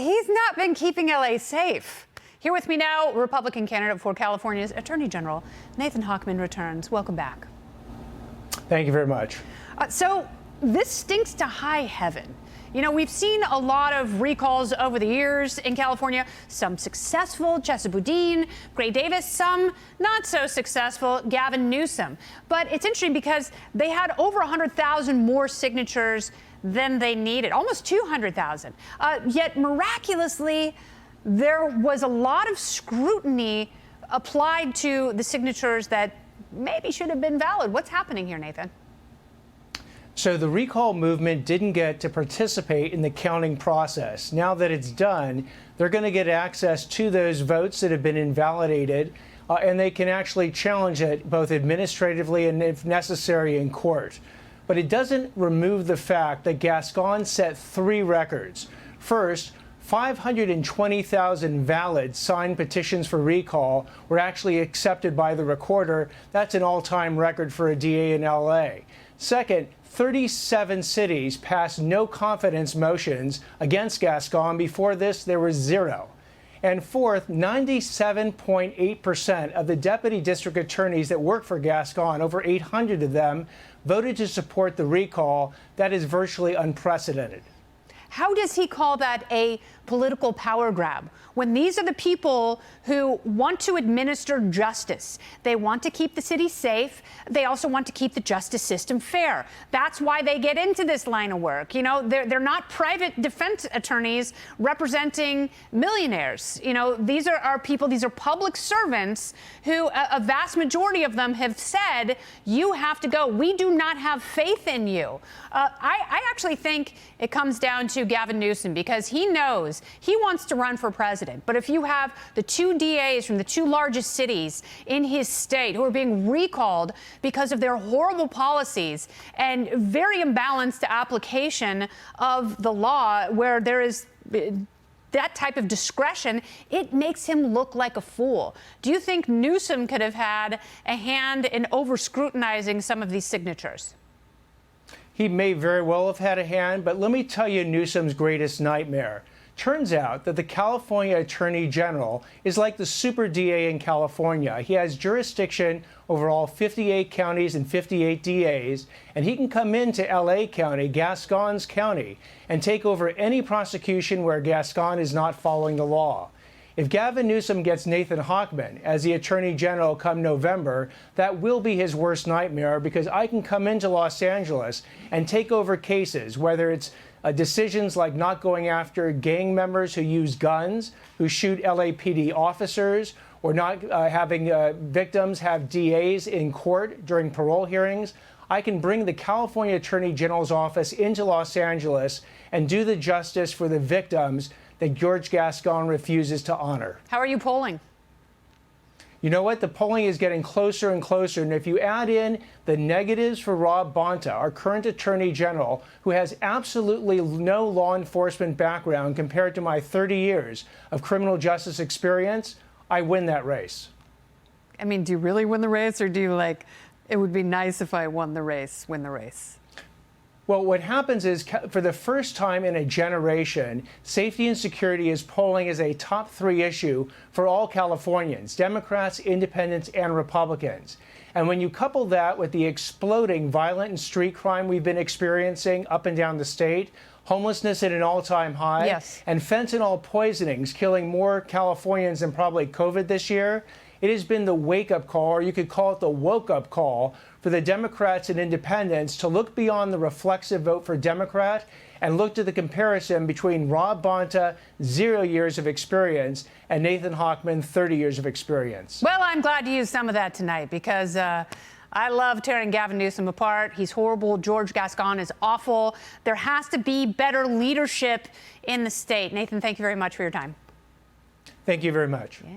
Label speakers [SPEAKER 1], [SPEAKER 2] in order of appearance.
[SPEAKER 1] he's not been keeping LA safe. Here with me now, Republican candidate for California's Attorney General, Nathan Hochman returns. Welcome back.
[SPEAKER 2] Thank you very much.
[SPEAKER 1] So this stinks to high heaven. You know, we've seen a lot of recalls over the years in California, some successful, Chesa Boudin, Gray Davis, some not so successful, Gavin Newsom. But it's interesting because they had over 100,000 more signatures than they needed, almost 200,000. Yet miraculously, there was a lot of scrutiny applied to the signatures that maybe should have been valid. What's happening here, Nathan?
[SPEAKER 2] So the recall movement didn't get to participate in the counting process. Now that it's done, they're going to get access to those votes that have been invalidated, and they can actually challenge it both administratively and, if necessary, in court. But it doesn't remove the fact that Gascon set 3 records. First, 520,000 valid signed petitions for recall were actually accepted by the recorder. That's an all-time record for a DA in LA. Second, 37 cities passed no confidence motions against Gascon. Before this, there were 0. And fourth, 97.8% of the deputy district attorneys that work for Gascon, over 800 of them, voted to support the recall. That is virtually unprecedented.
[SPEAKER 1] How does he call that a political power grab when these are the people who want to administer justice? They want to keep the city safe. They also want to keep the justice system fair. That's why they get into this line of work. You know, they're not private defense attorneys representing millionaires. You know, these are our people. These are public servants who a vast majority of them have said, you have to go. We do not have faith in you. I actually think it comes down to Gavin Newsom, because he knows he wants to run for president. But if you have the 2 DAs from the 2 largest cities in his state who are being recalled because of their horrible policies and very imbalanced application of the law, where there is that type of discretion, it makes him look like a fool. Do you think Newsom could have had a hand in over-scrutinizing some of these signatures?
[SPEAKER 2] He may very well have had a hand, but let me tell you Newsom's greatest nightmare. Turns out that the California Attorney General is like the super DA in California. He has jurisdiction over all 58 counties and 58 DAs, and he can come into LA County, Gascon's county, and take over any prosecution where Gascon is not following the law. If Gavin Newsom gets Nathan Hochman as the Attorney General come November, that will be his worst nightmare, because I can come into Los Angeles and take over cases, whether it's decisions like not going after gang members who use guns, who shoot LAPD officers, or not having victims have DAs in court during parole hearings. I can bring the California Attorney General's office into Los Angeles and do the justice for the victims that George Gascon refuses to honor.
[SPEAKER 1] How are you polling?
[SPEAKER 2] You know what? The polling is getting closer and closer. And if you add in the negatives for Rob Bonta, our current Attorney General, who has absolutely no law enforcement background compared to my 30 years of criminal justice experience, I win that race.
[SPEAKER 1] I mean, do you really win the race, or do you like, it would be nice if I won the race, win the race?
[SPEAKER 2] Well, what happens is, for the first time in a generation, safety and security is polling as a top 3 issue for all Californians, Democrats, Independents, and Republicans. And when you couple that with the exploding violent and street crime we've been experiencing up and down the state, homelessness at an all-time high,
[SPEAKER 1] yes,
[SPEAKER 2] and fentanyl poisonings killing more Californians than probably COVID this year, it has been the wake-up call, or you could call it the woke-up call, for the Democrats and Independents to look beyond the reflexive vote for Democrat and look to the comparison between Rob Bonta, 0 years of experience, and Nathan Hochman, 30 years of experience.
[SPEAKER 1] Well, I'm glad to use some of that tonight, because I love tearing Gavin Newsom apart. He's horrible. George Gascon is awful. There has to be better leadership in the state. Nathan, thank you very much for your time.
[SPEAKER 2] Thank you very much.
[SPEAKER 1] Yeah.